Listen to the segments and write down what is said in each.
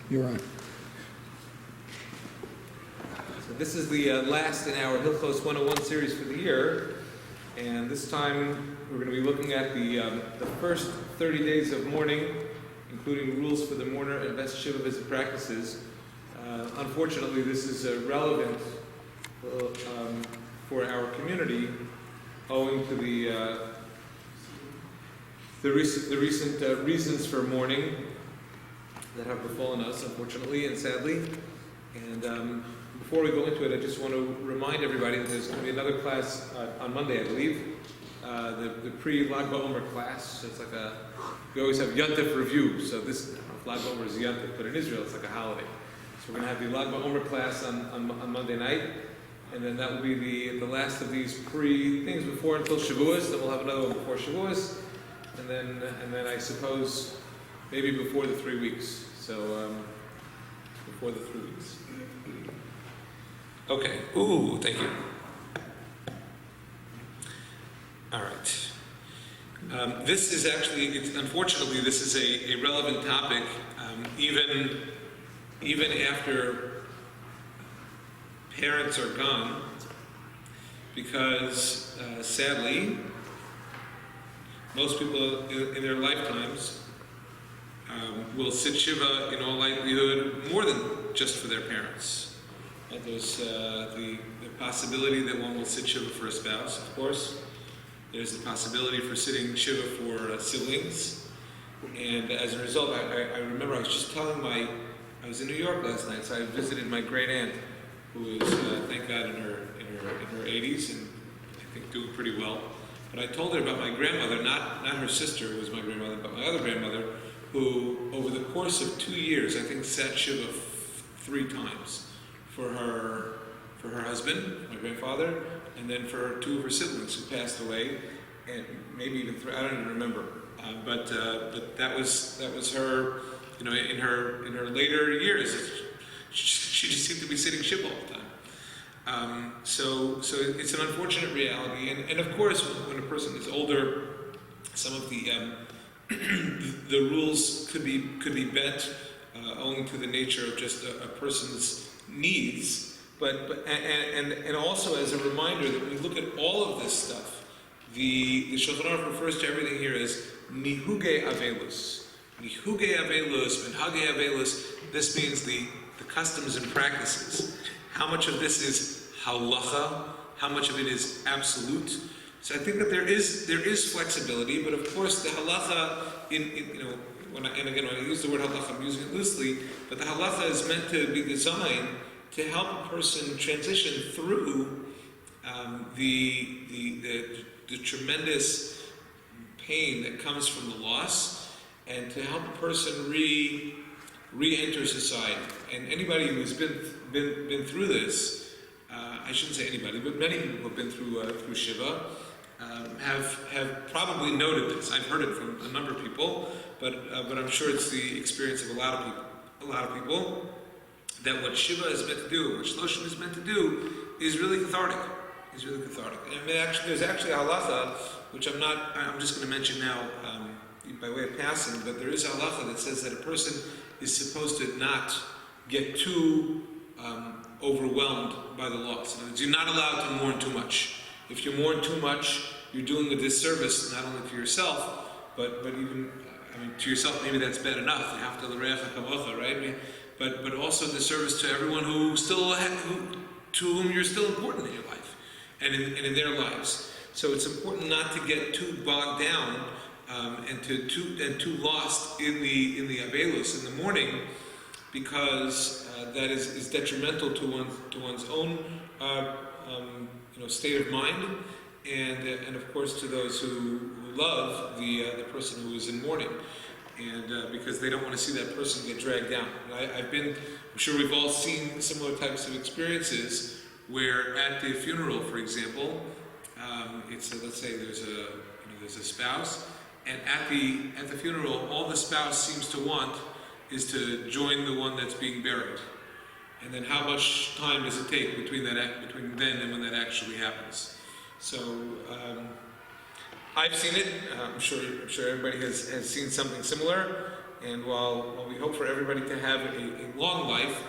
You're on. So this is the last in our Hilchos 101 series for the year, and this time we're going to be looking at the first 30 days of mourning, including rules for the mourner and best Shiva visit practices. Unfortunately, this is relevant for our community, owing to the recent reasons for mourning that have befallen us, unfortunately and sadly. And before we go into it, I just want to remind everybody that there's going to be another class on Monday, I believe, the pre-Lag BaOmer class. So it's like we always have Yontif review. So this, Lag BaOmer is Yontif, but in Israel it's like a holiday. So we're going to have the Lag BaOmer class on Monday night, and then that will be the last of these pre-things before until Shavuos. Then we'll have another one before Shavuos, and then I suppose maybe before the 3 weeks. So before the 3 weeks. Okay. Ooh, thank you. All right. This is actually, unfortunately, this is a relevant topic, even after parents are gone, because sadly, most people in their lifetimes will sit Shiva in all likelihood more than just for their parents. There's the possibility that one will sit Shiva for a spouse, of course. There's the possibility for sitting Shiva for siblings. And as a result, I remember I was just telling I was in New York last night, so I visited my great aunt, who is, thank God, in her 80s, and I think doing pretty well. But I told her about my grandmother, not her sister, who was my grandmother, but my other grandmother, who over the course of 2 years, I think sat Shiva 3 times. For her husband, my grandfather, and then for 2 of her siblings who passed away, and maybe even 3. I don't even remember. But that was her. You know, in her later years, she just seemed to be sitting Shiva all the time. So it's an unfortunate reality, and of course, when a person is older, some of the the rules could be bent owing to the nature of just a person's needs, but also as a reminder that when we look at all of this stuff, the Shulchan Aruch refers to everything here as nihuge avelus. Nihuge avelus, minhage avelus. This means the customs and practices. How much of this is halacha? How much of it is absolute? So I think that there is flexibility, but of course the halacha when I use the word halacha, I'm using it loosely, but the halacha is meant to be designed to help a person transition through the tremendous pain that comes from the loss, and to help a person re-enter society. And anybody who's been through this, I shouldn't say anybody, but many people who have been through Shiva have probably noted this. I've heard it from a number of people, but I'm sure it's the experience of a lot of people, that what Shiva is meant to do, what Shloshim is meant to do, is really cathartic. And there's actually a halacha, which I'm just going to mention now by way of passing, but there is a halacha that says that a person is supposed to not get too overwhelmed by the loss. In other words, you're not allowed to mourn too much. If you mourn too much, you're doing a disservice not only to yourself, but even, to yourself maybe that's bad enough. You have to l'reacha kamocha, right? But also disservice to everyone to whom you're still important in your life and in their lives. So it's important not to get too bogged down and too lost in the avelus, in the mourning, because that is detrimental to one's own state of mind, and of course to those who love the person who is in mourning, and because they don't want to see that person get dragged down. I'm sure we've all seen similar types of experiences where at the funeral, for example, let's say there's a spouse, and at the funeral, all the spouse seems to want is to join the one that's being buried. And then how much time does it take between then and when that actually happens? So I've seen it. I'm sure everybody has seen something similar. And while we hope for everybody to have a long life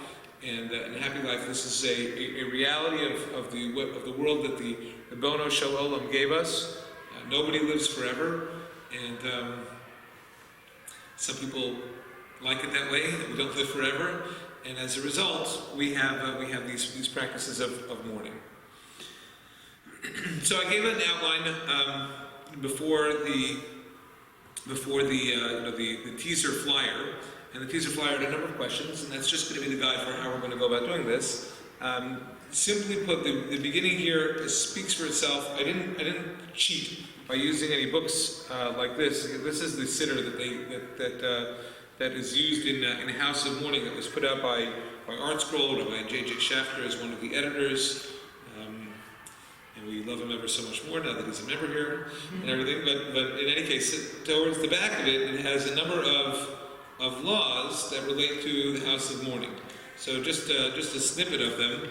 and a happy life, this is a reality of the world that the Bono Shalom gave us. Nobody lives forever, and some people like it that way, that we don't live forever. And as a result, we have these practices of mourning. So I gave an outline before the teaser flyer, and the teaser flyer had a number of questions, and that's just going to be the guide for how we're going to go about doing this. Simply put, the beginning here speaks for itself. I didn't cheat by using any books like this. This is the siddur that is used in House of Mourning, that was put out by Art Scroll, by J.J. Shafter as one of the editors. And we love him ever so much more now that he's a member here and everything. But in any case, towards the back of it, it has a number of laws that relate to the House of Mourning. So just a snippet of them.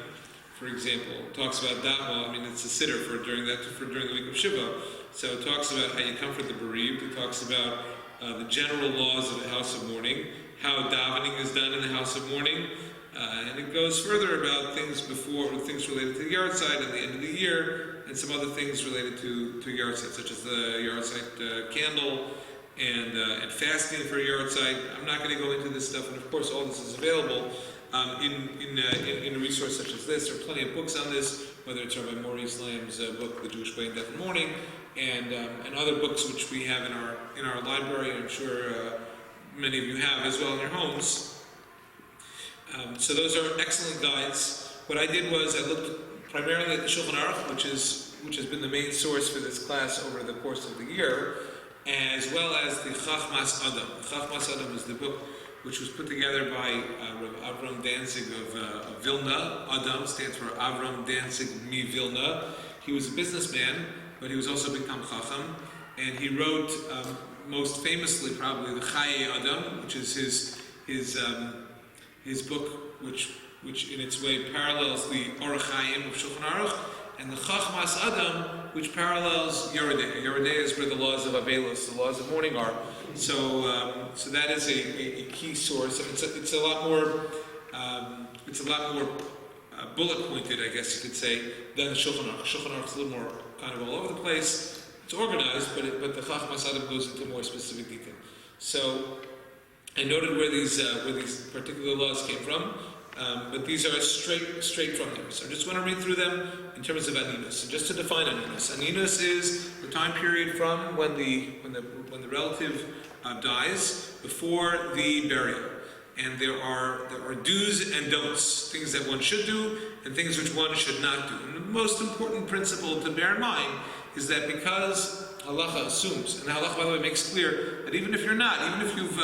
For example, it talks about da'wa. I mean, it's a siddur for during the week of Shiva. So it talks about how you comfort the bereaved. It talks about the general laws of the House of Mourning, how davening is done in the House of Mourning, and it goes further about things related to the yahrzeit at the end of the year, and some other things related to yahrzeit, such as the yahrzeit candle and fasting for yahrzeit. I'm not going to go into this stuff, and of course, all this is available in a resource such as this. There are plenty of books on this, whether it's Rabbi Maurice Lamb's book, The Jewish Way in Death and Mourning, and other books which we have in our library, and I'm sure many of you have as well in your homes. So those are excellent guides. What I did was I looked primarily at the Shulchan Aruch, which has been the main source for this class over the course of the year, as well as the Chachmas Adam. The Chachmas Adam is the book which was put together by Rav Avram Danzig of Vilna. Adam stands for Avram Danzig mi Vilna. He was a businessman, but he was also a big Tam Chacham, and he wrote most famously probably the Chaye Adam, which is his book, which in its way parallels the Orach Chaim of Shulchan Aruch, and the Chachmas Adam, which parallels Yerodei. Yerodei is where the laws of Avelos, the laws of mourning, are. So that is a key source. It's a lot more bullet pointed, I guess you could say, than the Shulchan Aruch. Shulchan Aruch is a little more kind of all over the place. It's organized, but the Chachmas Adam goes into more specific detail. So I noted where these particular laws came from, but these are straight from there. So I just want to read through them in terms of aninus. So just to define aninus, aninus is the time period from when the relative dies before the burial, and there are do's and don'ts, things that one should do and things which one should not do. And the most important principle to bear in mind is that because halacha assumes, and halacha, by the way, makes clear that even if you've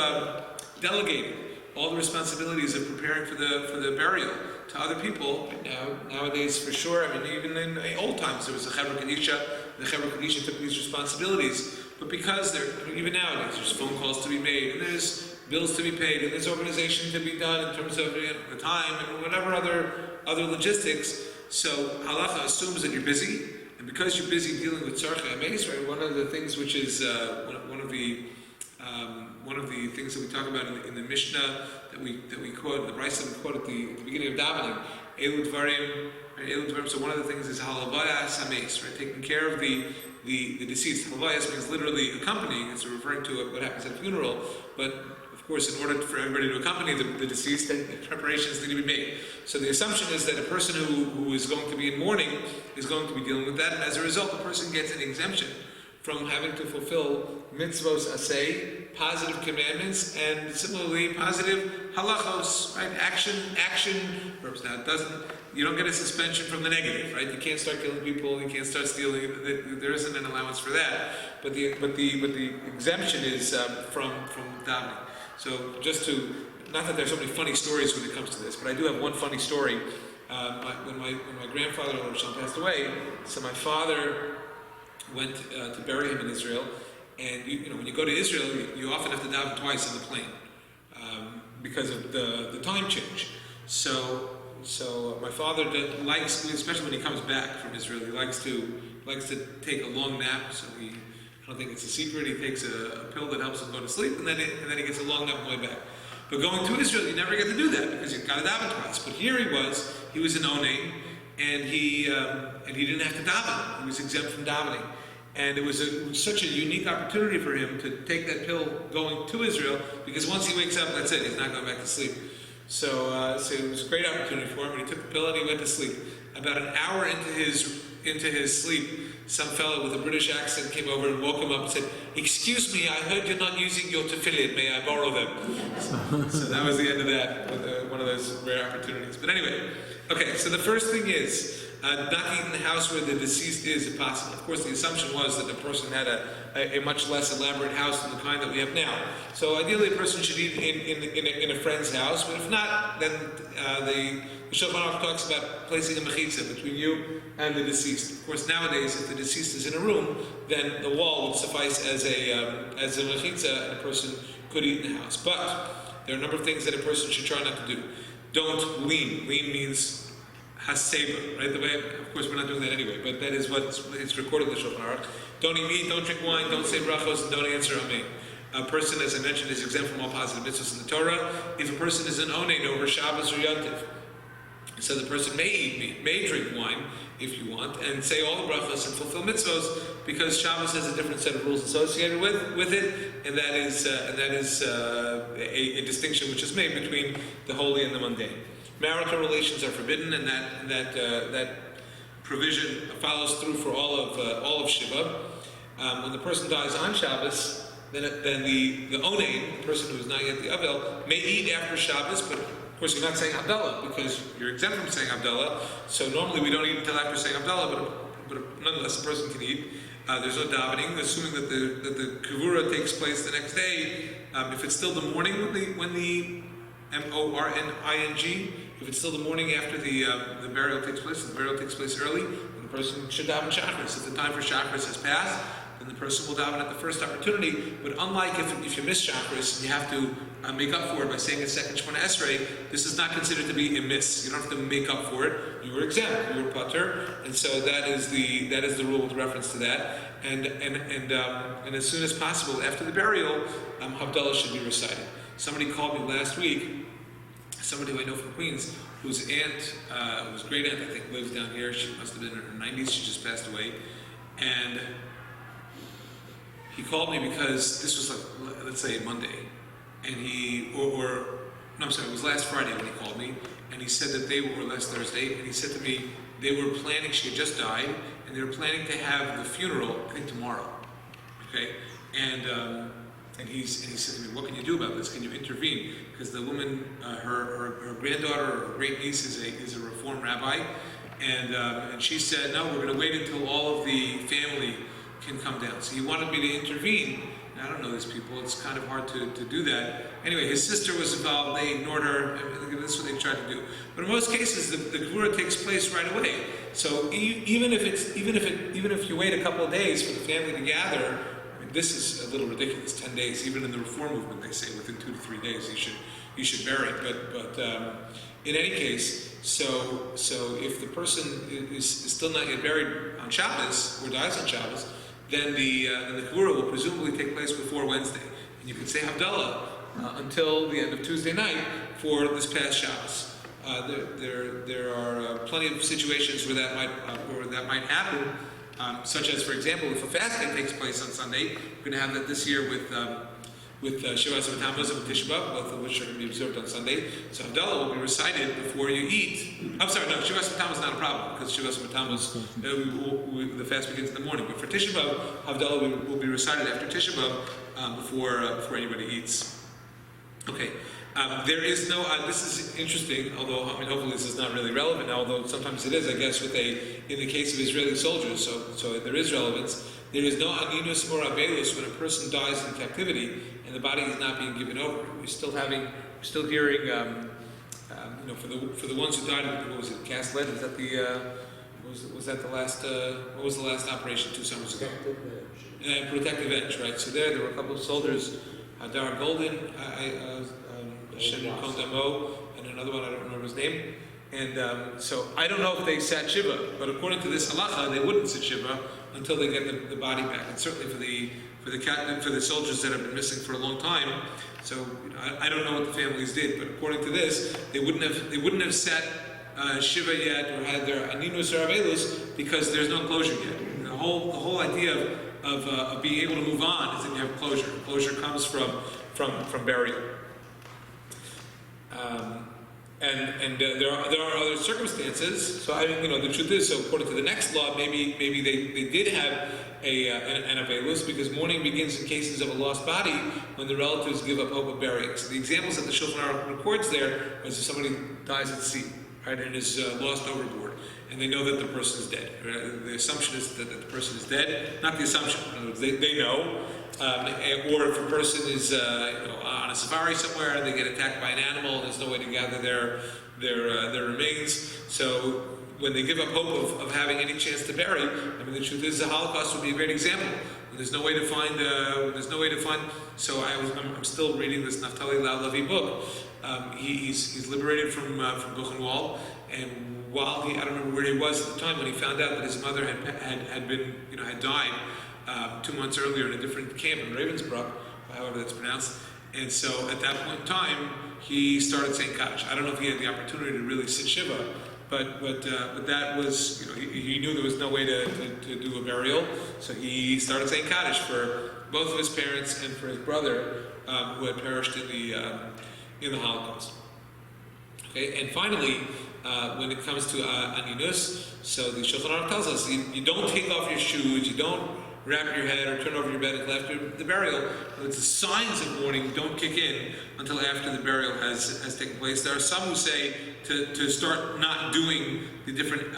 delegated all the responsibilities of preparing for the burial to other people, nowadays for sure, I mean, even in old times there was a Chevra Kadisha, the Chevra Kadisha took these responsibilities, but because even nowadays there's phone calls to be made, and there's bills to be paid, and there's organization to be done in terms of the time and whatever other logistics, so halacha assumes that you're busy, and because you're busy dealing with tzarchei hameis, right? One of the things which is one of the things that we talk about in the Mishnah that we quote, the Brisa that we quote at the beginning of davening, Elu Dvarim, right? Elu Dvarim. So one of the things is halavayas hameis, right? Taking care of the deceased. Halavayas means literally accompanying. It's referring to what happens at a funeral, but of course, in order for everybody to accompany the deceased, preparations need to be made. So the assumption is that a person who is going to be in mourning is going to be dealing with that, and as a result, the person gets an exemption from having to fulfill mitzvos asay, positive commandments, and similarly positive halachos, right? Action verbs. Now you don't get a suspension from the negative, right? You can't start killing people, you can't start stealing. There isn't an allowance for that. But the exemption is from davening. So just not that there's so many funny stories when it comes to this, but I do have one funny story. When my grandfather passed away, so my father went to bury him in Israel, and when you go to Israel, you often have to daven twice on the plane because of the time change. So my father likes, especially when he comes back from Israel, he likes to take a long nap. So I don't think it's a secret. He takes a pill that helps him go to sleep, and then he gets a long enough way back. But going to Israel, you never get to do that because you've got to daven twice. But here he was an onaim, and he didn't have to daven. He was exempt from davening. And it was such a unique opportunity for him to take that pill going to Israel, because once he wakes up, that's it, he's not going back to sleep. So it was a great opportunity for him, and he took the pill and he went to sleep. About an hour into his sleep, some fellow with a British accent came over and woke him up and said, "Excuse me, I heard you're not using your tefillin, may I borrow them?" So that was the end of that, one of those rare opportunities. But anyway, okay, so the first thing is, not to eat in the house where the deceased is, if possible. Of course, the assumption was that the person had a much less elaborate house than the kind that we have now. So ideally, a person should eat in a friend's house, but if not, then the Shulchan Aruch talks about placing a mechitza between you and the deceased. Of course, nowadays, if the deceased is in a room, then the wall would suffice as a mechitza, and a person could eat in the house. But there are a number of things that a person should try not to do. Don't lean. Lean means haseba, right? The way, of course, we're not doing that anyway, but that is what it's recorded in the Shulchan Aruch. Don't eat meat, don't drink wine, don't say brachos, and don't answer amen. A person, as I mentioned, is exempt from all positive mitzvahs in the Torah. If a person is an onein over Shabbos or Yontif, so the person may eat meat, may drink wine, if you want, and say all the brachos and fulfill mitzvahs, because Shabbos has a different set of rules associated with it, and that is a distinction which is made between the holy and the mundane. Marital relations are forbidden, and that provision follows through for all of Shiva. When the person dies on Shabbos, then the onein, the person who is not yet the avel, may eat after Shabbos, but of course you're not saying Havdalah because you're exempt from saying Havdalah. So normally we don't eat until after saying Havdalah, but nonetheless a person can eat. There's no davening, assuming that the kavura takes place the next day. If it's still the morning when the morning, if it's still the morning after the burial takes place, if the burial takes place early, then the person should daven Shacharis. If the time for Shacharis has passed, then the person will daven at the first opportunity. But unlike if you miss Shacharis and you have to make up for it by saying a second Shemona Esrei, this is not considered to be a miss. You don't have to make up for it. You were exempt. You were patur, and so that is the rule with reference to that. And as soon as possible after the burial, Havdalah should be recited. Somebody called me last week. Somebody who I know from Queens, whose aunt, whose great aunt I think lives down here. She must have been in her 90s. She just passed away, and he called me because this was like, let's say Monday, and it was last Friday when he called me, and he said that last Thursday, and he said to me they were planning. She had just died, and they were planning to have the funeral I think tomorrow. Okay, and he said to me, "What can you do about this? Can you intervene?" Because the woman, her granddaughter, her great niece, is a Reform rabbi, and she said, "No, we're going to wait until all of the family can come down." So he wanted me to intervene. And I don't know these people; it's kind of hard to do that. Anyway, his sister was involved. They ignored her. That's what they tried to do. But in most cases, the kavura takes place right away. So even if you wait a couple of days for the family to gather. This is a little ridiculous. 10 days, even in the Reform movement, they say within 2 to 3 days you should bury it. But in any case, so if the person is still not yet buried on Shabbos or dies on Shabbos, then the kavura will presumably take place before Wednesday, and you can say Havdalah until the end of Tuesday night for this past Shabbos. There are plenty of situations where that might happen. Such as, for example, if a fast day takes place on Sunday, we're going to have that this year with Shivas Tammuz and Tisha B'Av, both of which are going to be observed on Sunday. So Havdalah will be recited before you eat. I'm sorry, no, Shivas Tammuz is not a problem because Shivas Tammuz, the fast begins in the morning. But for Tisha B'Av, Havdalah will be recited after Tisha B'Av before anybody eats. Okay. There is no, this is interesting, although, hopefully this is not really relevant, although sometimes it is, I guess, in the case of Israeli soldiers, so there is relevance. There is no aninus or abelus when a person dies in captivity and the body is not being given over. We're still hearing, for the ones who died, what was it, cast lead? Is that was that the last, what was the last operation 2 summers ago? Protective edge, right? So there were a couple of soldiers, Hadar Golden, Shem Kondamo, and another one, I don't remember his name. And so I don't know if they sat shiva, but according to this halacha, they wouldn't sit shiva until they get the body back. And certainly for the soldiers that have been missing for a long time. So I don't know what the families did, but according to this, they wouldn't have sat shiva yet or had their aninus or avelus because there's no closure yet. The whole idea of being able to move on is that you have closure. Closure comes from burial. And there are other circumstances. So the truth is, so according to the next law, maybe they did have an avelus, because mourning begins in cases of a lost body when the relatives give up hope of burying. So the examples that the Shulchan Aruch records there is if somebody dies at sea, right, and is lost overboard, and they know that the person is dead. Right? The assumption is that the person is dead. Not the assumption. In other words, they know. Or if a person is on a safari somewhere and they get attacked by an animal, and there's no way to gather their remains. So when they give up hope of having any chance to bury, the truth is the Holocaust would be a great example. When there's no way to find. So I'm still reading this Naftali Lavi book. He's liberated from Buchenwald, and while I don't remember where he was at the time when he found out that his mother had died 2 months earlier in a different camp in Ravensbrück, however that's pronounced. And so at that point in time, he started saying Kaddish. I don't know if he had the opportunity to really sit Shiva, but that was, he knew there was no way to do a burial, so he started saying Kaddish for both of his parents and for his brother who had perished in the Holocaust. Okay, and finally, when it comes to Aninus, so the Shulchan Aruch tells us you don't take off your shoes, you don't wrap your head or turn over your bed until after the burial. The signs of mourning don't kick in until after the burial has taken place. There are some who say to start not doing the different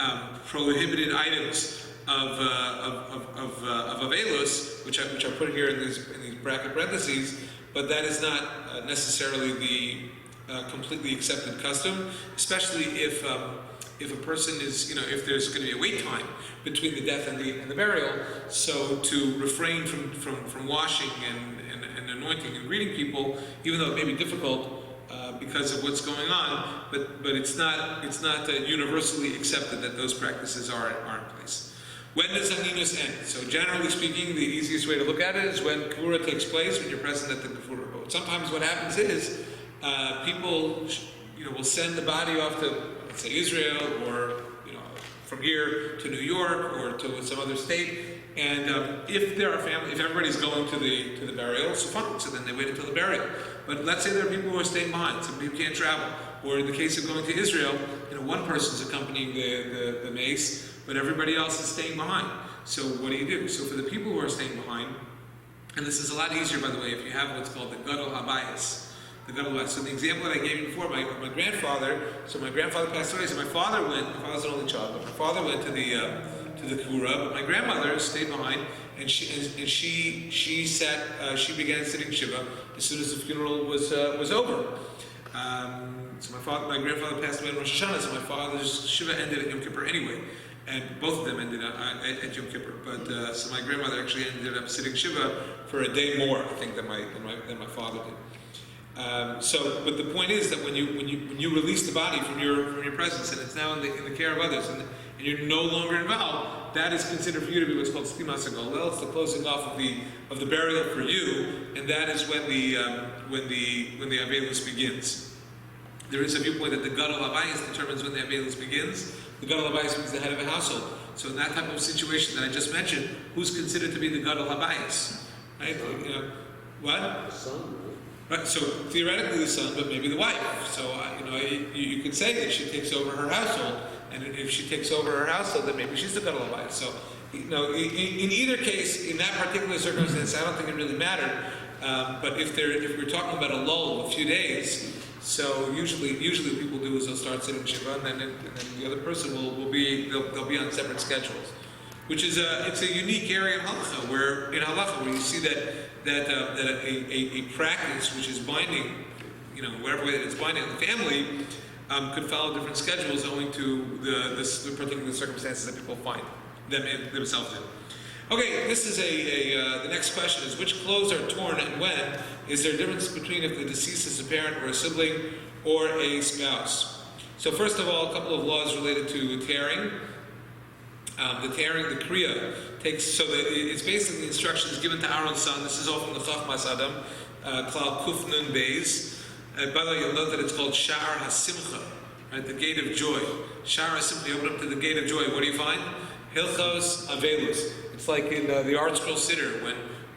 prohibited items of avelus, which I put here in these bracket parentheses, but that is not necessarily the completely accepted custom, especially if a person is, if there's going to be a wait time between the death and the burial, so to refrain from washing and anointing and greeting people, even though it may be difficult because of what's going on, but it's not universally accepted that those practices are in place. When does Aninus end? So generally speaking, the easiest way to look at it is when Kavura takes place, when you're present at the Kavura boat. Sometimes what happens is people will send the body off to, let's say, Israel, or from here to New York or to some other state. And if there are if everybody's going to the burial, so fine. So then they wait until the burial. But let's say there are people who are staying behind, some people can't travel. Or in the case of going to Israel, one person's accompanying the mace, but everybody else is staying behind. So what do? So for the people who are staying behind, and this is a lot easier, by the way, if you have what's called the Gadol Habayis. So the example that I gave you before, my grandfather, so my grandfather passed away, so my father was an only child, but my father went to the Kavura, but my grandmother stayed behind, and she began sitting Shiva as soon as the funeral was over. So my grandfather passed away on Rosh Hashanah, so my father's Shiva ended at Yom Kippur anyway, and both of them ended at Yom Kippur. But so my grandmother actually ended up sitting Shiva for a day more, I think, than my father did. But the point is that when you release the body from your presence and it's now in the care of others and you're no longer involved, that is considered for you to be what's called stimas hagolel. It's the closing off of the burial for you, and that is when the avelus begins. There is a viewpoint that the Gadol Habayis determines when the avelus begins. The Gadol Habayis means the head of a household. So in that type of situation that I just mentioned, who's considered to be the Gadol Habayis? Right? What? Right, so theoretically the son, but maybe the wife. So you could say that she takes over her household, and if she takes over her household, then maybe she's the Gadol Habayis. So in either case, in that particular circumstance, I don't think it really mattered. But if we're talking about a lull of a few days, so usually what people do is they'll start sitting Shiva, and then the other person they'll be on separate schedules, which is it's a unique area in halacha where you see that a practice which is binding, whatever way that it's binding on the family, could follow different schedules owing to the particular circumstances that people find themselves in. Okay, this is the next question is, which clothes are torn and when? Is there a difference between if the deceased is a parent or a sibling or a spouse? So first of all, a couple of laws related to tearing. The tearing, the kriya, takes, so that it's basically instructions given to Aaron's son. This is all from the Chachmas Adam, Klal Kuf Nun Beis. By the way, you'll note that it's called Sha'ar HaSimcha, right? The gate of joy. Sha'ar HaSimcha, you open up to the gate of joy. What do you find? Hilchos Avelus. It's like in the Art Scroll Siddur,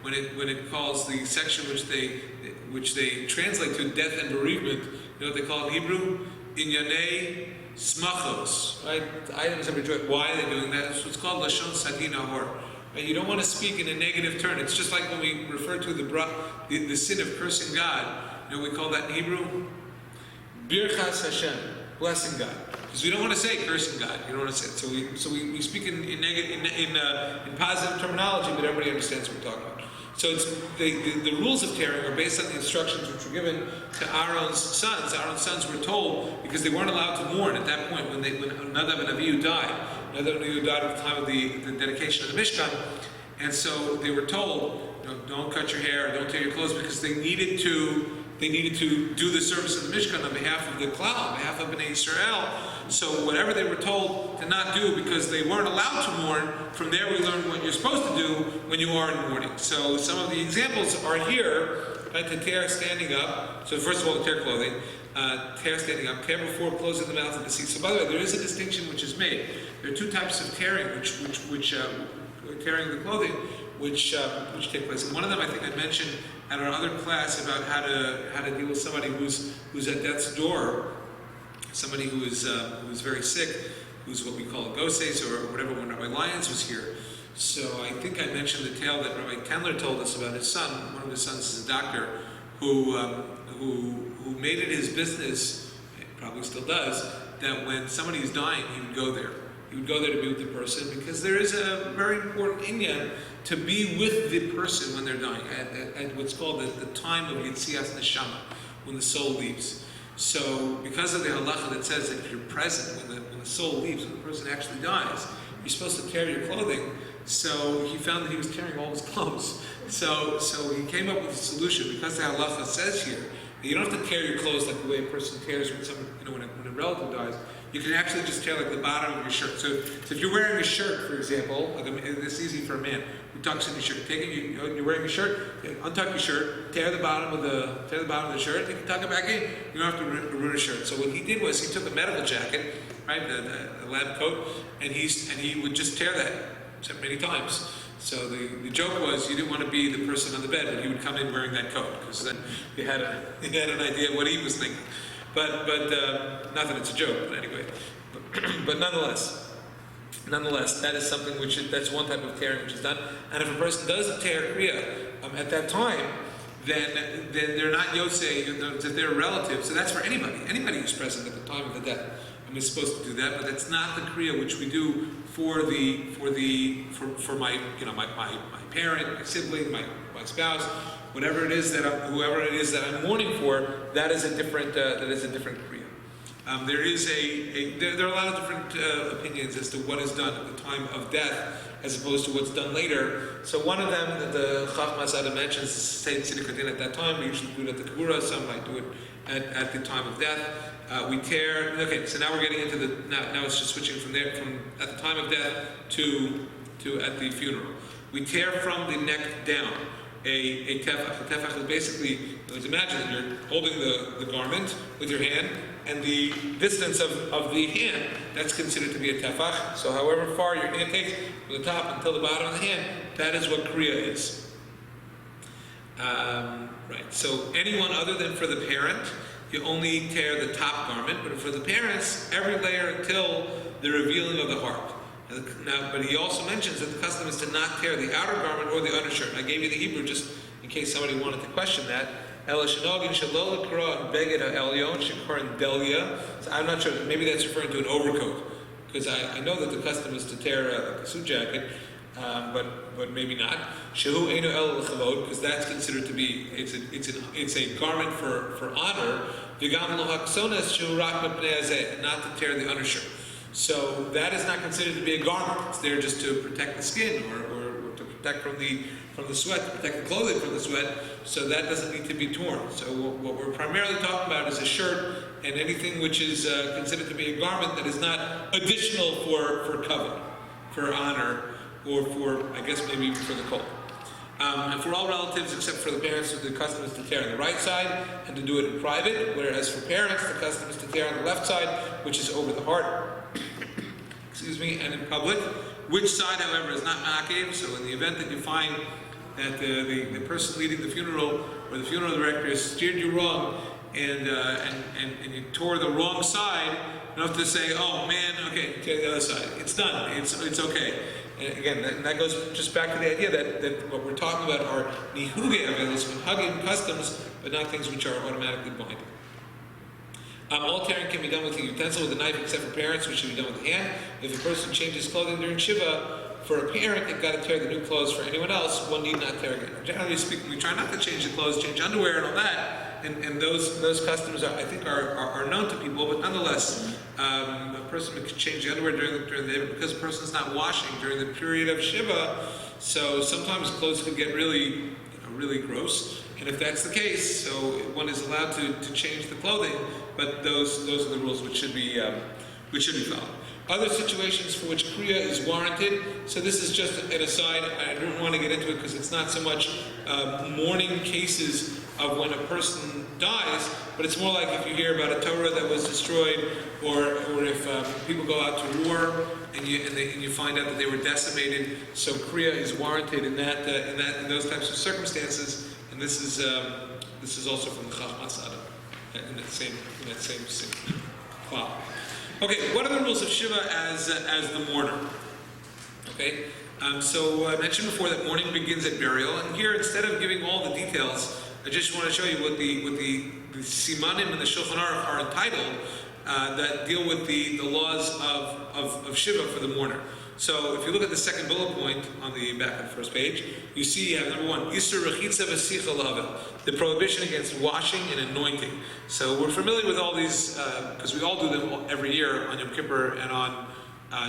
when it calls the section which they translate to death and bereavement. You know what they call it in Hebrew? Inyanei Smachos, right? Items of joy. Why are they doing that? It's what's called Lashon Sadin Ahor. Right? You don't want to speak in a negative turn. It's just like when we refer to the sin of cursing God. You know what we call that in Hebrew? Birchas Hashem, blessing God. Because we don't want to say cursing God. You don't want to say it. So we speak in positive terminology, but everybody understands what we're talking about. So it's the rules of tearing are based on the instructions which were given to Aaron's sons. Aaron's sons were told, because they weren't allowed to mourn at that point when Nadav and Avihu died. Nadav and Avihu died at the time of the dedication of the Mishkan, and so they were told, don't cut your hair, don't tear your clothes, because they needed to do the service of the Mishkan on behalf of the Klal, on behalf of Bnei Yisrael. So whatever they were told to not do, because they weren't allowed to mourn, from there we learn what you're supposed to do when you are in mourning. So some of the examples are here, right, to tear standing up. So first of all, to tear clothing, tear standing up, tear before closing the mouth of the seat. So by the way, there is a distinction which is made. There are two types of tearing, which tearing the clothing, which take place. And one of them I think I mentioned at our other class about how to deal with somebody who's at death's door, somebody who is very sick, who's what we call a goses or whatever, when Rabbi Lyons was here. So I think I mentioned the tale that Rabbi Tendler told us about his son. One of his sons is a doctor who made it his business, probably still does, that when somebody is dying, he would go there. He would go there to be with the person, because there is a very important inyan to be with the person when they're dying, at what's called the time of Yitzias Neshama, when the soul leaves. So because of the halacha that says that if you're present when the soul leaves, when the person actually dies, you're supposed to tear your clothing. So he found that he was tearing all his clothes. So he came up with a solution, because the halacha says here that you don't have to tear your clothes like the way a person tears when a relative dies. You can actually just tear like the bottom of your shirt. So if you're wearing a shirt, for example, like it's easy for a man who tucks in his shirt. You're wearing a shirt, untuck your shirt, tear the bottom of the shirt, you can tuck it back in. You don't have to ruin a shirt. So what he did was he took a medical jacket, right, the lab coat, and he would just tear that many times. So the joke was you didn't want to be the person on the bed, but he would come in wearing that coat, because then you had an idea of what he was thinking. But not that it's a joke, but anyway. But nonetheless, that is something that's one type of tearing which is done. And if a person does tear kriya at that time, then they're not yosei, if they're a relative. So that's for anybody who's present at the time of the death. Is supposed to do that, but that's not the kriya which we do for my my parent, my sibling, my spouse, whoever it is that I'm mourning for. That is a different kriya. There are a lot of different opinions as to what is done at the time of death as opposed to what's done later. So one of them that the Chachmas Adam mentions is Seit Tziddik at that time. We usually do it at the Kabura. Some might do it at the time of death. We tear. Okay, so now we're getting into now it's just switching from at the time of death to at the funeral. We tear from the neck down a tefach. A tefach is basically, let's imagine that you're holding the garment with your hand, and the distance of the hand, that's considered to be a tefach. So however far your hand takes from the top until the bottom of the hand, that is what kriya is. Right. So anyone other than for the parent, you only tear the top garment, but for the parents, every layer until the revealing of the heart. Now, but he also mentions that the custom is to not tear the outer garment or the undershirt. I gave you the Hebrew just in case somebody wanted to question that. So I'm not sure, maybe that's referring to an overcoat, because I know that the custom is to tear a suit jacket, but maybe not. Because that's considered to be it's a garment for honor. Not to tear the undershirt. So that is not considered to be a garment. It's there just to protect the skin or to protect from the sweat, to protect the clothing from the sweat. So that doesn't need to be torn. So what we're primarily talking about is a shirt and anything which is considered to be a garment that is not additional for covet, for honor, or for, I guess, maybe for the cold. And for all relatives except for the parents, the custom is to tear on the right side and to do it in private, whereas for parents, the custom is to tear on the left side, which is over the heart, excuse me, and in public. Which side, however, is not ma'akev, so in the event that you find that the person leading the funeral or the funeral director has steered you wrong and you tore the wrong side, you don't have to say, oh man, okay, tear the other side. It's done, it's okay. And again, that goes just back to the idea that what we're talking about are nihuge avelos, hugging customs, but not things which are automatically binding. All tearing can be done with a utensil, with a knife, except for parents, which should be done with the hand. If a person changes clothing during Shiva, for a parent, they've got to tear the new clothes. For anyone else, one need not tear again. Generally speaking, we try not to change the clothes, change underwear and all that, and those customs, I think, are known to people, but nonetheless, a person can change the underwear during the day, but because a person's not washing during the period of Shiva, so sometimes clothes could get really gross. And if that's the case, so one is allowed to change the clothing, but those are the rules which should be followed. Other situations for which Kriya is warranted, so this is just an aside, I don't want to get into it because it's not so much mourning cases of when a person dies, but it's more like if you hear about a Torah that was destroyed, or if people go out to war and you find out that they were decimated, so Kriya is warranted in those types of circumstances. And this is also from the Chachmas Adam in that same cloud. Okay, what are the rules of Shiva as the mourner? Okay, so I mentioned before that mourning begins at burial, and here instead of giving all the details, I just want to show you what the simanim and the Shulchan Aruch are entitled that deal with the laws of Shiva for the mourner. So if you look at the second bullet point on the back of the first page, you see you have number one, Isur Rechitza V'Sicha L'Havel, the prohibition against washing and anointing. So we're familiar with all these, because we all do them every year on Yom Kippur and on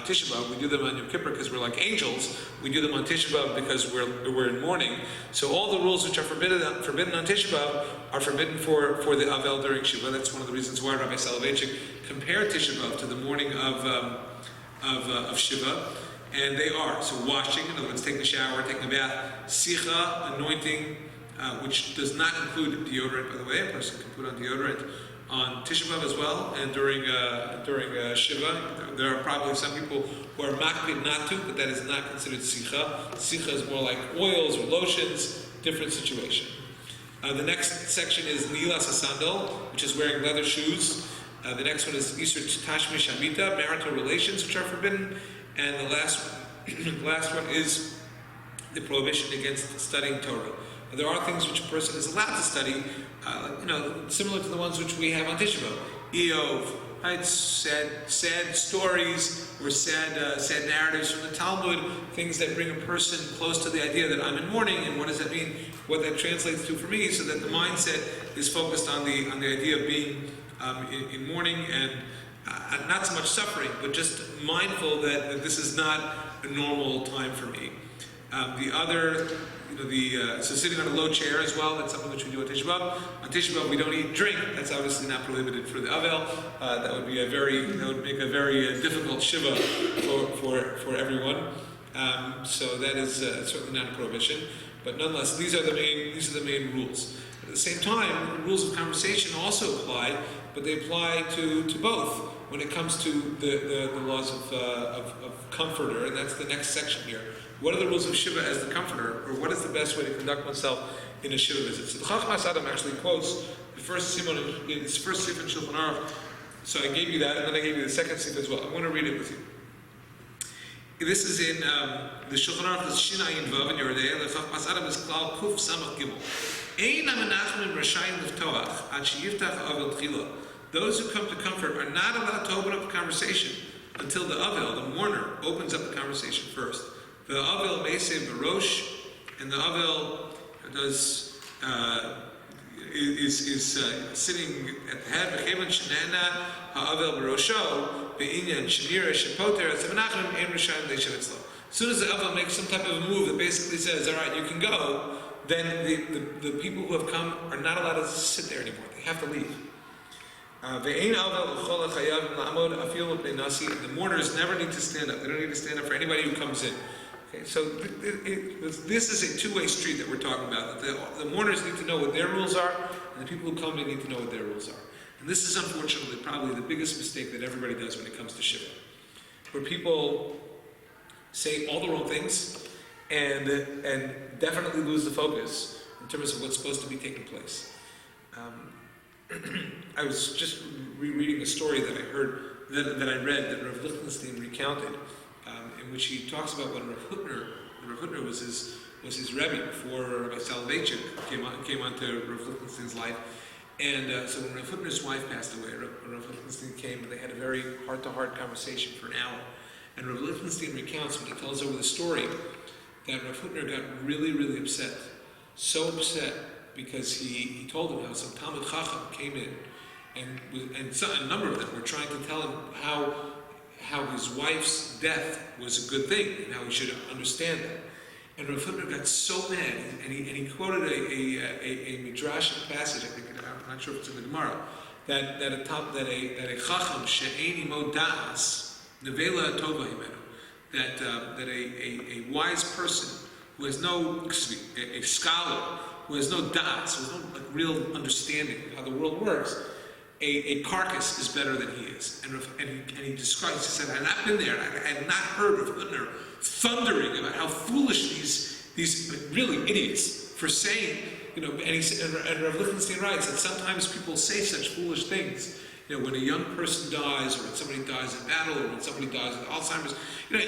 Tisha B'Av. We do them on Yom Kippur because we're like angels. We do them on Tisha B'Av because we're in mourning. So all the rules which are forbidden on Tisha B'Av are forbidden for the Avel during Shiva. That's one of the reasons why Rabbi Soloveitchik compared Tisha B'Av to the mourning of Shiva, and they are. So washing, in other words, taking a shower, taking a bath, sicha, anointing, which does not include deodorant, by the way. A person can put on deodorant on Tisha B'Av as well, and during Shiva. There are probably some people who are makpid not to, but that is not considered sicha. Sicha is more like oils or lotions, different situation. The next section is nilas hasandal, which is wearing leather shoes. The next one is Isur Tashmish Hamita, marital relations which are forbidden. And the last one is the prohibition against studying Torah. There are things which a person is allowed to study, similar to the ones which we have on Tisha B'Av. Eov, right? Sad stories or sad narratives from the Talmud, things that bring a person close to the idea that I'm in mourning, and what does that mean? What that translates to for me, so that the mindset is focused on the idea of being in mourning and not so much suffering, but just mindful that this is not a normal time for me. So sitting on a low chair as well, that's something which we do on Tisha B'Av. On Tisha B'Av, we don't eat drink. That's obviously not prohibited for the Avel. That would make a very difficult Shiva for everyone. So that is certainly not a prohibition. But nonetheless, these are the main rules. At the same time, the rules of conversation also apply, but they apply to both when it comes to the laws of comforter, and that's the next section here. What are the rules of Shiva as the comforter, or what is the best way to conduct oneself in a Shiva visit? So the Chachmas Adam actually quotes the first sif in Shulchan Aruch. So I gave you that, and then I gave you the second sif as well. I want to read it with you. This is in the Shulchan Aruch, the Shin Ayin Vav in Yerodei. The Chachmas Adam is Klal Kuf Samach Gimel. Ein amenachim rashayim liftoach ad sheyiftach avel tchila. Those who come to comfort are not allowed to open up the conversation until the Avel, the mourner, opens up the conversation first. The Avel may say Barosh, and the Avel is sitting at the head. V'chevan shenena ha'avel barosho be'inyan shenira shepoter etzemenachim ein rishayim leishav etzlo. As soon as the Avel makes some type of a move that basically says, "All right, you can go," then the people who have come are not allowed to sit there anymore. They have to leave. The mourners never need to stand up. They don't need to stand up for anybody who comes in. Okay, so this is a two-way street that we're talking about. The mourners need to know what their rules are, and the people who come in need to know what their rules are. And this is unfortunately probably the biggest mistake that everybody does when it comes to Shiva, where people say all the wrong things and definitely lose the focus in terms of what's supposed to be taking place. I was just rereading a story that I heard, that I read, that Rav Lichtenstein recounted, in which he talks about when Rav Hutner was his Rebbe before Rabbi Soloveitchik came onto Rav Lichtenstein's life. And so when Rav Hutner's wife passed away, Rav Lichtenstein came and they had a very heart-to-heart conversation for an hour. And Rav Lichtenstein recounts, when he tells over the story, that Rav Hutner got really, really upset. So upset because he told him how some Talmud Chacham came in and a number of them were trying to tell him how his wife's death was a good thing and how he should understand that. And Rav Hutner got so mad, and he quoted a midrash passage, I think, I'm not sure if it's in the Gemara, that a chacham she'ein imo da'as nevela tova himenu, that a wise person who has no, a scholar who has no da'as, who has no real understanding of how the world works, a carcass is better than he is. And he describes, he said, I had not been there, I had not heard of Hutner thundering about how foolish these really idiots for saying, and Rav Lichtenstein writes that sometimes people say such foolish things. When a young person dies, or when somebody dies in battle, or when somebody dies with Alzheimer's,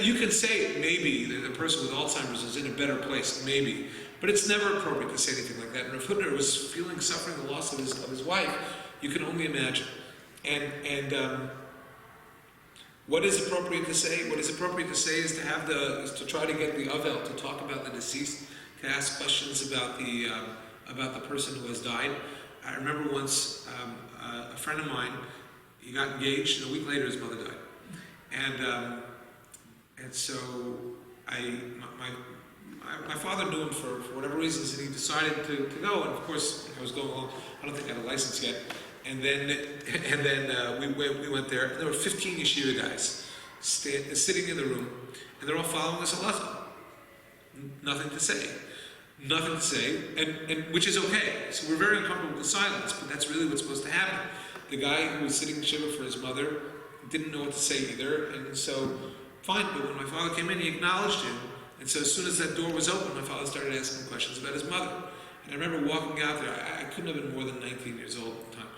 you can say maybe the person with Alzheimer's is in a better place, maybe, but it's never appropriate to say anything like that. And Rav Hutner was suffering the loss of his wife. You can only imagine. And what is appropriate to say? What is appropriate to say is to try to get the Avel to talk about the deceased, to ask questions about the person who has died. I remember once a friend of mine, he got engaged, and a week later his mother died. And so my father knew him for whatever reasons, and he decided to go. And of course, I was going along. I don't think I had a license yet. And then we went there. And there were 15 yeshiva guys sitting in the room, and they're all following us halacha. Nothing to say, and which is okay. So we're very uncomfortable with silence, but that's really what's supposed to happen. The guy who was sitting in shiva for his mother didn't know what to say either, and so fine. But when my father came in, he acknowledged him, and so as soon as that door was open, my father started asking questions about his mother. And I remember walking out there. I couldn't have been more than 19 years old at the time.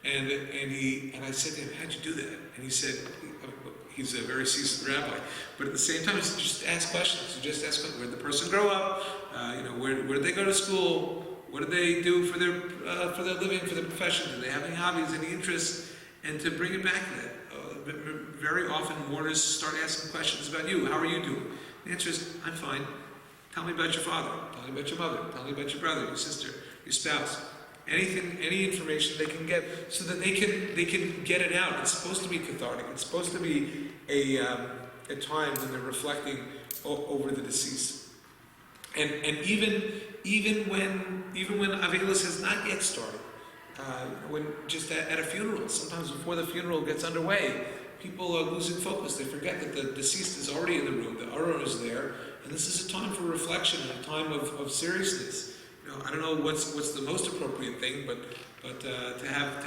And I said to him, "How'd you do that?" And he said, he's a very seasoned rabbi, but at the same time, he said, just ask questions. You just ask questions. Where did the person grow up? Where did they go to school? What did they do for their living, for their profession? Do they have any hobbies, any interests? And to bring it back to that, very often mourners start asking questions about you. How are you doing? The answer is, I'm fine. Tell me about your father. Tell me about your mother. Tell me about your brother, your sister, your spouse. Anything, any information they can get, so that they can get it out. It's supposed to be cathartic. It's supposed to be a time when they're reflecting over the deceased. And even when Avelis has not yet started, when just at a funeral, sometimes before the funeral gets underway, people are losing focus. They forget that the deceased is already in the room. The Aron is there, and this is a time for reflection, and a time of seriousness. I don't know what's the most appropriate thing, but to have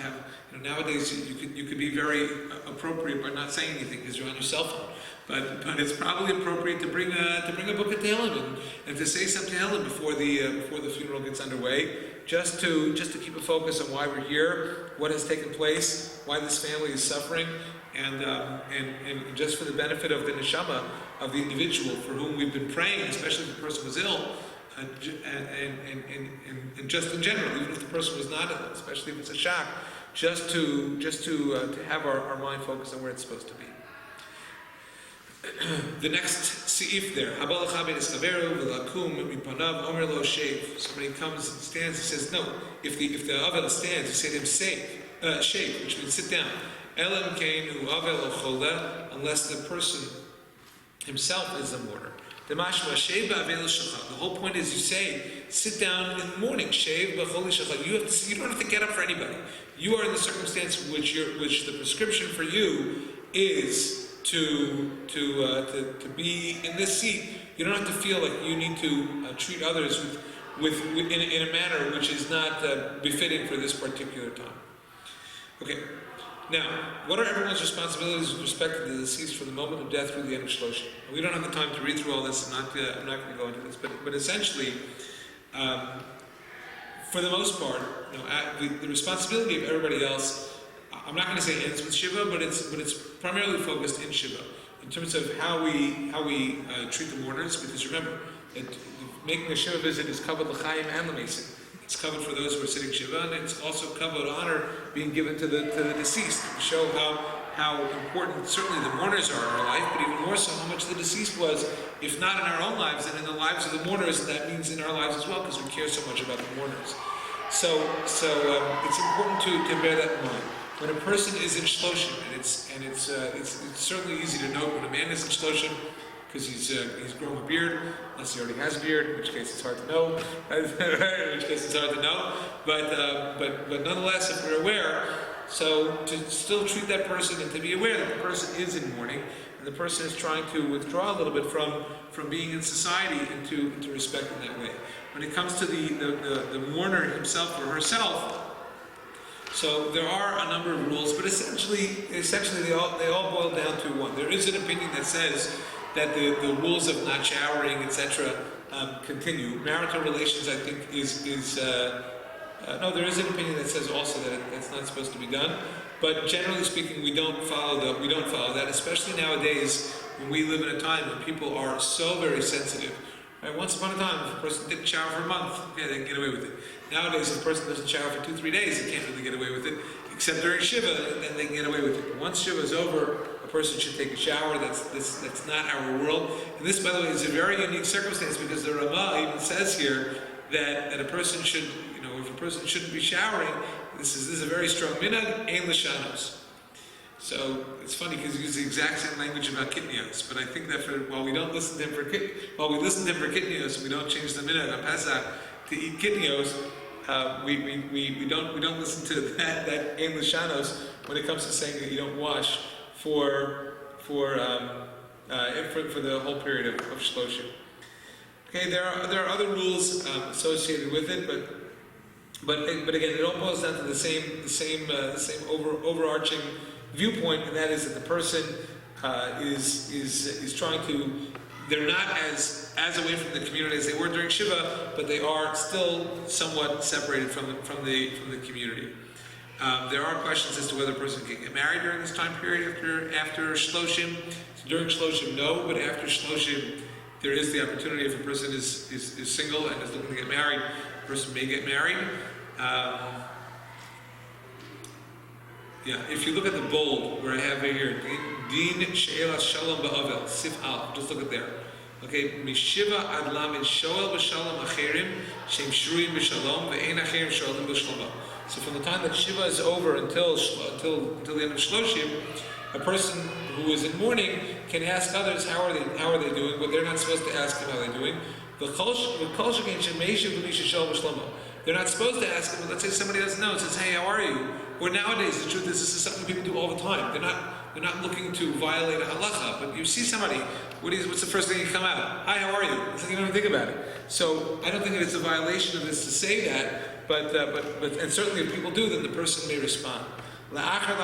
nowadays you could be very appropriate by not saying anything because you're on your cell phone. But it's probably appropriate to bring a book of Tehillim and to say some Tehillim before the funeral gets underway, just to keep a focus on why we're here, what has taken place, why this family is suffering, and just for the benefit of the neshama of the individual for whom we've been praying, especially if the person was ill. And just in general, even if the person was not ill, especially if it's a shock, just to have our mind focused on where it's supposed to be. The next seif there, somebody comes and stands and says, no, if the avel stands, you say to him, shave, which means sit down. Unless the person himself is a mourner. The whole point is you say, sit down in the morning, shave b'chol ishacha. You don't have to get up for anybody. You are in the circumstance which the prescription for you is to be in this seat. You don't have to feel like you need to treat others in a manner which is not befitting for this particular time. Okay. Now, what are everyone's responsibilities with respect to the deceased from the moment of death through the end of Shloshim? We don't have the time to read through all this. I'm not going to go into this, but essentially, for the most part, the responsibility of everybody else. I'm not going to say ends with Shiva, but it's primarily focused in Shiva in terms of how we treat the mourners. Because remember, making a Shiva visit is covered l'chaim and l'mesim. It's covered for those who are sitting Shiva, and it's also covered honor being given to the deceased to show how important certainly the mourners are in our life, but even more so how much the deceased was, if not in our own lives, then in the lives of the mourners, and that means in our lives as well, because we care so much about the mourners. So it's important to bear that in mind. When a person is in Shloshim, and it's certainly easy to note when a man is in Shloshim, because he's growing a beard, unless he already has a beard, in which case it's hard to know. But nonetheless, if we're aware, so to still treat that person and to be aware that the person is in mourning, and the person is trying to withdraw a little bit from being in society into respect in that way. When it comes to the mourner himself or herself, so there are a number of rules, but essentially they all boil down to one. There is an opinion that says that the rules of not showering, etc., continue. Marital relations, I think, no. There is an opinion that says also that it's not supposed to be done. But generally speaking, we don't follow that, especially nowadays when we live in a time when people are so very sensitive. Right? Once upon a time, if a person didn't shower for a month, okay, they can get away with it. Nowadays, if a person doesn't shower for 2-3 days, they can't really get away with it, except during Shiva, then they can get away with it. But once Shiva is over, a person should take a shower. That's not our world. And this, by the way, is a very unique circumstance because the Ramah even says here that a person should, if a person shouldn't be showering, this is a very strong minhag, ein l'shanos. So it's funny because he uses the exact same language about kitnios, but I think that while we listen to him for kitnios, we don't change the minhag on Pesach to eat kitnios. We don't listen to that ein l'shanos when it comes to saying that you don't wash for the whole period of Shloshim. Okay, there are other rules associated with it, but again, it all boils down to the same overarching viewpoint, and that is that the person is trying to. They're not as away from the community as they were during Shiva, but they are still somewhat separated from the community. There are questions as to whether a person can get married during this time period after Shloshim. So during Shloshim, no, but after Shloshim, there is the opportunity if a person is single and is looking to get married, a person may get married. If you look at the bold, where I have it here, Din She'ela Shalom Ba'avel, Sif Al, just look at there. Okay, Mishiva Ad Lamed Shoel B'Shalom Acherim, Shem Shruim B'Shalom, Ve'en Acherim Shoelim B'Shalom. So from the time that Shiva is over until the end of Shloshim, a person who is in mourning can ask others how are they doing, but they're not supposed to ask him how they're doing. They're not supposed to ask him, but let's say somebody doesn't know and says, hey, how are you? Or nowadays, the truth is, this is something people do all the time. They're not looking to violate a halacha, but you see somebody, what's the first thing you come out? Hi, how are you? It's like you don't even think about it. So I don't think that it's a violation of this to say that, but and certainly if people do, then the person may respond. After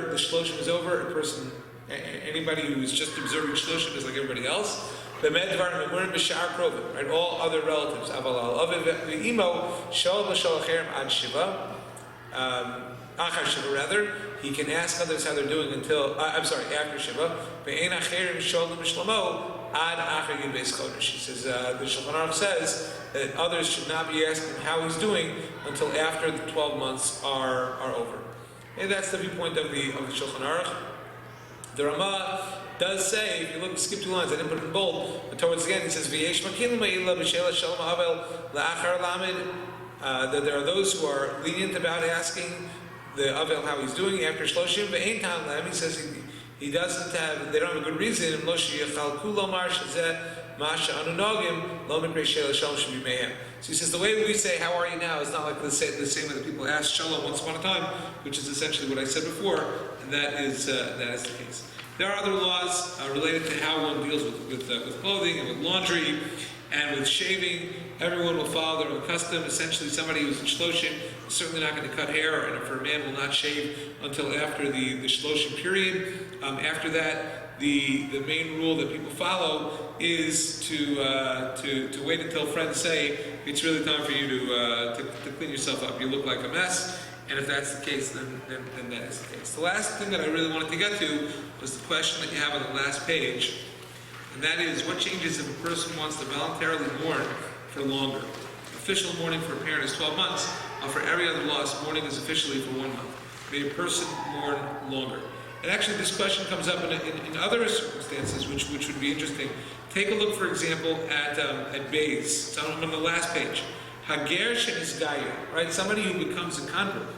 the shloshim is over, a person, anybody who is just observing shloshim is like everybody else. Right? All other relatives. Achar Shiva, rather, he can ask others how they're doing after Shiva. She says, the Shulchan Aruch says that others should not be asking him how he's doing until after the 12 months are over. And that's the viewpoint of the Shulchan Aruch. The Ramah does say, if you look, skip 2 lines, I didn't put it in bold, but towards the end he says, that there are those who are lenient about asking the Avel how he's doing after Shloshim. He says He doesn't have, they don't have a good reason. So he says the way we say "How are you now" is not like the same way that people ask Shalom once upon a time, which is essentially what I said before, and that is the case. There are other laws related to how one deals with clothing and with laundry and with shaving. Everyone will follow their own custom. Essentially, somebody who's in Shloshim is certainly not going to cut hair, and if a man will not shave until after the Shloshim period. After that, the main rule that people follow is to wait until friends say it's really time for you to clean yourself up. You look like a mess, and if that's the case, then that is the case. The last thing that I really wanted to get to was the question that you have on the last page, and that is, what changes if a person wants to voluntarily mourn for longer? Official mourning for a parent is 12 months, while for every other loss, mourning is officially for 1 month. May a person mourn longer? And actually, this question comes up in other circumstances, which would be interesting. Take a look, for example, at Bays. It's on the last page. Hager shenisgayer, right? Somebody who becomes a convert,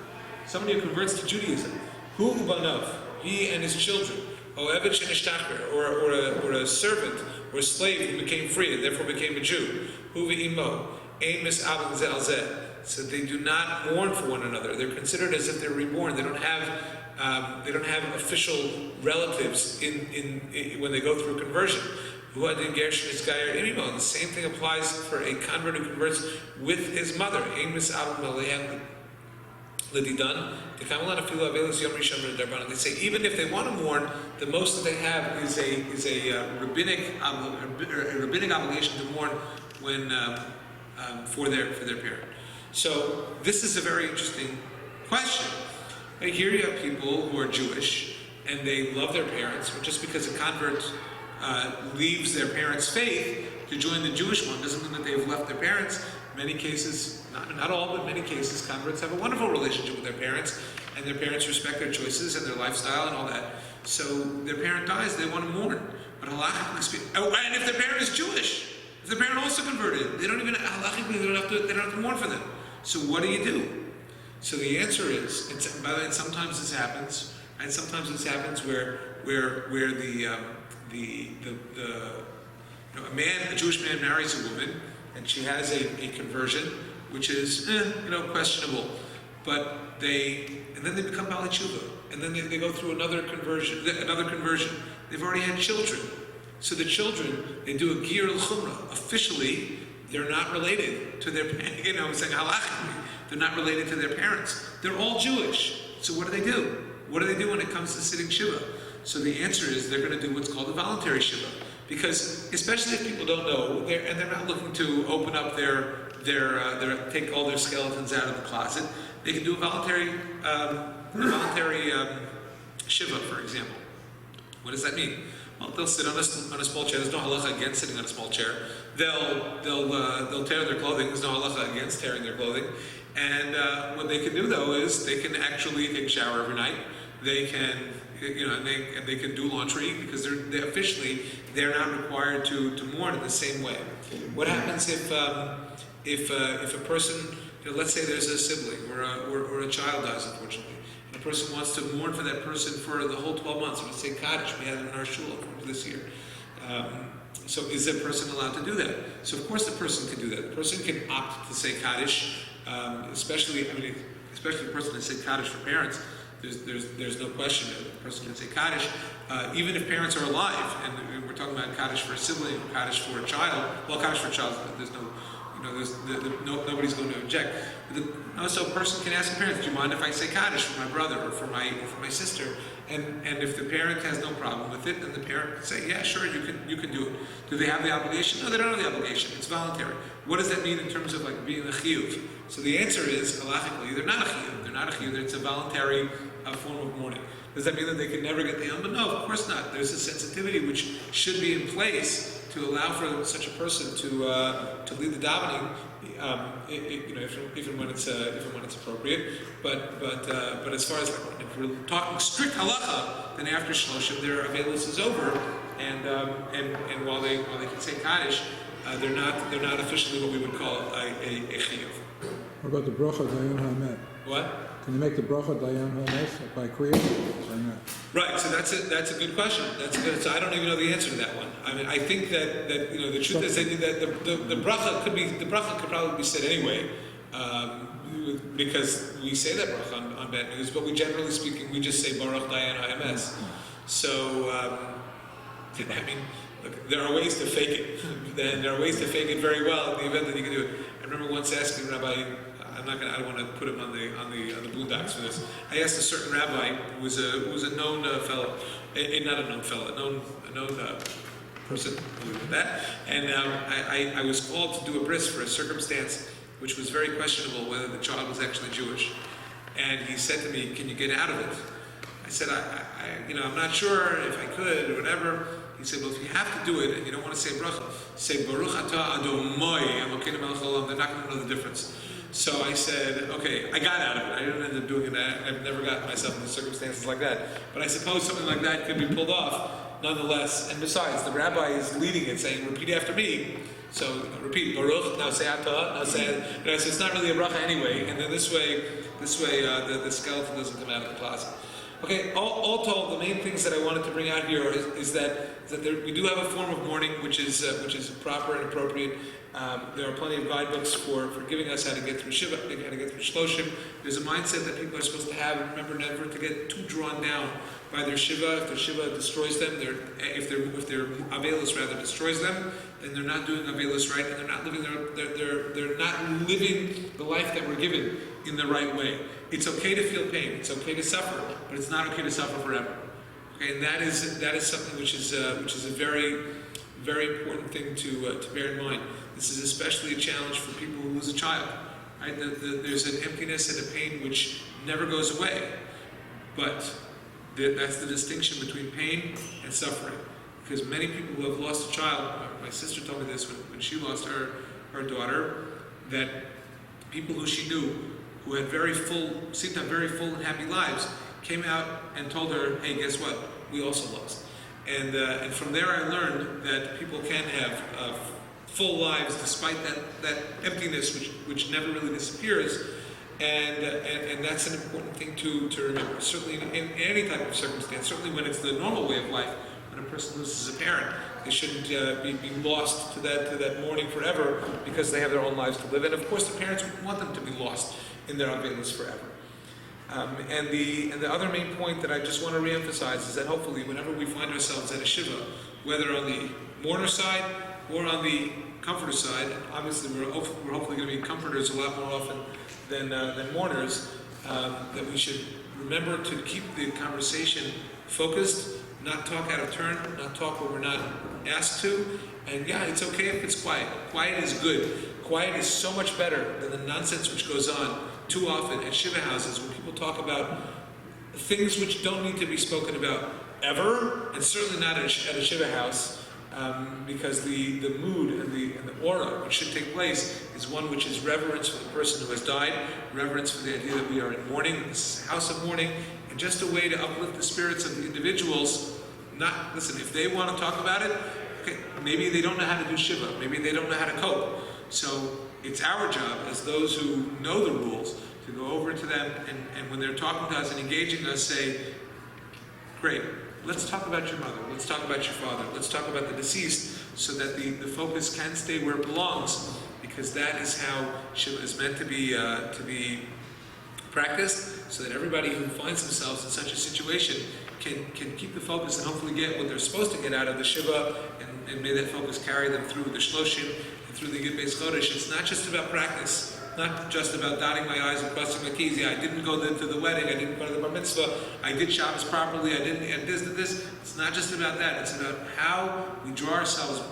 somebody who converts to Judaism. Hu ubanov, he and his children. O eved shenishtachber, or a servant or a slave who became free and therefore became a Jew. Hu ve'imo, ein mis'abel zeh al zeh. So they do not mourn for one another. They're considered as if they're reborn. They don't have official relatives in when they go through conversion. The same thing applies for a convert who converts with his mother. They say even if they want to mourn, the most that they have is a rabbinic obligation to mourn when for their parent. So this is a very interesting question. Right, here you have people who are Jewish and they love their parents, but just because a convert leaves their parents' faith to join the Jewish one doesn't mean that they've left their parents. In many cases, not all, but in many cases, converts have a wonderful relationship with their parents, and their parents respect their choices and their lifestyle and all that. So their parent dies, they want to mourn. But halachically speaking, and if their parent is Jewish, if the parent also converted, they don't have to mourn for them. So what do? So the answer is, by the way, sometimes this happens, and sometimes this happens where a Jewish man marries a woman, and she has a conversion, which is questionable, but then they become Bali Tshuva, and then they go through another conversion. They've already had children, so the children, they do a Gir al-Chumrah. Officially, they're not related to their parents. I'm saying halachically, they're not related to their parents. They're all Jewish. So what do? What do they do when it comes to sitting Shiva? So the answer is they're going to do what's called a voluntary Shiva. Because, especially if people don't know, they're not looking to open up take all their skeletons out of the closet, they can do a voluntary Shiva, for example. What does that mean? Well, they'll sit on a small chair. There's no halacha against sitting on a small chair. They'll tear their clothing. There's no halacha against tearing their clothing. And what they can do though is they can actually take a shower every night. They can, and they can do laundry because they're not required to mourn in the same way. What happens if a person, let's say there's a sibling or a child dies, unfortunately, and a person wants to mourn for that person for the whole 12 months. Let's say Kaddish, we had it in our shul this year. So is that person allowed to do that? So of course the person can do that. The person can opt to say Kaddish, especially the person that said Kaddish for parents. There's no question that the person can say Kaddish, even if parents are alive. And we're talking about Kaddish for a sibling, or Kaddish for a child. Well, Kaddish for a child, there's nobody's going to object. So a person can ask a parent, do you mind if I say Kaddish for my brother or for my sister? And if the parent has no problem with it, then the parent can say, yeah, sure, you can do it. Do they have the obligation? No, they don't have the obligation. It's voluntary. What does that mean in terms of like being a chiyuv? So the answer is, halachically, they're not a chiyuv. They're not a chiyuv. It's a voluntary form of mourning. Does that mean that they can never get the Yom? No, of course not. There's a sensitivity which should be in place to allow for such a person to lead the davening, even when it's appropriate. But as far as if we're talking strict halacha, then after Shloshim their avelus is over, and while they can say Kaddish, they're not officially what we would call a chiyuv. What about the bracha Dayan Hamet? What? Can you make the bracha dayan hames by kriya or not? Right. So that's a good question. That's good. So I don't even know the answer to that one. I mean, I think that the truth is that the bracha could probably be said anyway, because we say that bracha on bad news, but we generally speaking we just say baruch dayan hames. So I mean, look, there are ways to fake it, and there are ways to fake it very well in the event that you can do it. I remember once asking Rabbi. I don't want to put him on the boondocks for this. I asked a certain rabbi who was a known fellow, not a known fellow, a known person, that. And I was called to do a bris for a circumstance which was very questionable whether the child was actually Jewish. And he said to me, "Can you get out of it?" I said, I'm not sure if I could or whatever. He said, "Well, if you have to do it and you don't want to say bracha, say Baruch Atah Adomai Elokeinu melech haolam." They're not going to know the difference. So I said, okay, I got out of it. I didn't end up doing it. I've never gotten myself into circumstances like that. But I suppose something like that could be pulled off nonetheless. And besides, the rabbi is leading it, saying, repeat after me. So repeat, Baruch, now say Atah, now say, so it's not really a bracha anyway. And then this way, the skeleton doesn't come out of the closet. Okay, all told, the main things that I wanted to bring out here is that we do have a form of mourning which is proper and appropriate. There are plenty of guidebooks for giving us how to get through Shiva, how to get through Shloshim. There's a mindset that people are supposed to have, and remember never to get too drawn down by their Shiva. If their Shiva destroys them, if their Avelus rather destroys them, then they're not doing Avelus right, and they're not living the life that we're given in the right way. It's okay to feel pain, it's okay to suffer, but it's not okay to suffer forever. Okay, and that is something which is a very, very important thing to bear in mind. This is especially a challenge for people who lose a child. Right? There's an emptiness and a pain which never goes away, but that's the distinction between pain and suffering. Because many people who have lost a child, my sister told me this when she lost her daughter, that people who she knew who had seemed to have very full and happy lives, came out and told her, hey, guess what? We also lost. And from there I learned that people can have full lives despite that emptiness which never really disappears. And that's an important thing to remember. Certainly in any type of circumstance, certainly when it's the normal way of life, when a person loses a parent, they shouldn't be lost to that mourning forever because they have their own lives to live. And of course the parents want them to be lost in their Avelus forever. And the other main point that I just want to reemphasize is that hopefully whenever we find ourselves at a Shiva, whether on the mourner side or on the comforter side, and obviously we're hopefully going to be comforters a lot more often than mourners, that we should remember to keep the conversation focused, not talk out of turn, not talk when we're not asked to, and yeah, it's okay if it's quiet. Quiet is good. Quiet is so much better than the nonsense which goes on too often at Shiva houses when people talk about things which don't need to be spoken about ever, and certainly not at a Shiva house, because the mood and the aura which should take place is one which is reverence for the person who has died, reverence for the idea that we are in mourning, this is a house of mourning, and just a way to uplift the spirits of the individuals. Listen, if they want to talk about it, okay, maybe they don't know how to do Shiva, maybe they don't know how to cope. So it's our job as those who know the rules to go over to them and when they're talking to us and engaging us, say, great, let's talk about your mother, let's talk about your father, let's talk about the deceased, so that the focus can stay where it belongs, because that is how Shiva is meant to be practiced, so that everybody who finds themselves in such a situation can keep the focus and hopefully get what they're supposed to get out of the Shiva, and may that focus carry them through the Shloshim and through the Yud Beis Chodesh. It's not just about practice, not just about dotting my I's and crossing my T's. Yeah, I didn't go to the wedding, I didn't go to the bar mitzvah, I did Shabbos properly, I didn't, and this. It's not just about that. It's about how we draw ourselves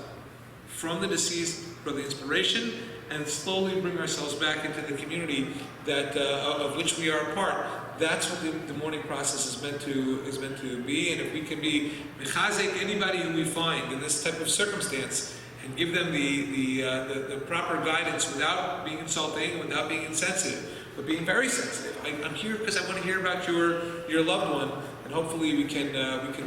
from the deceased for the inspiration and slowly bring ourselves back into the community that of which we are a part. That's what the mourning process is meant to be. And if we can be mechazek anybody who we find in this type of circumstance and give them the proper guidance without being insulting, without being insensitive, but being very sensitive. I'm here because I want to hear about your loved one, and hopefully we can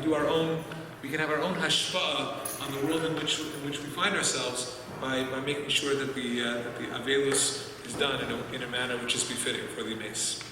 do our own. We can have our own hashpa'ah on the world in which we find ourselves by making sure that the avelus is done in a manner which is befitting for the mace.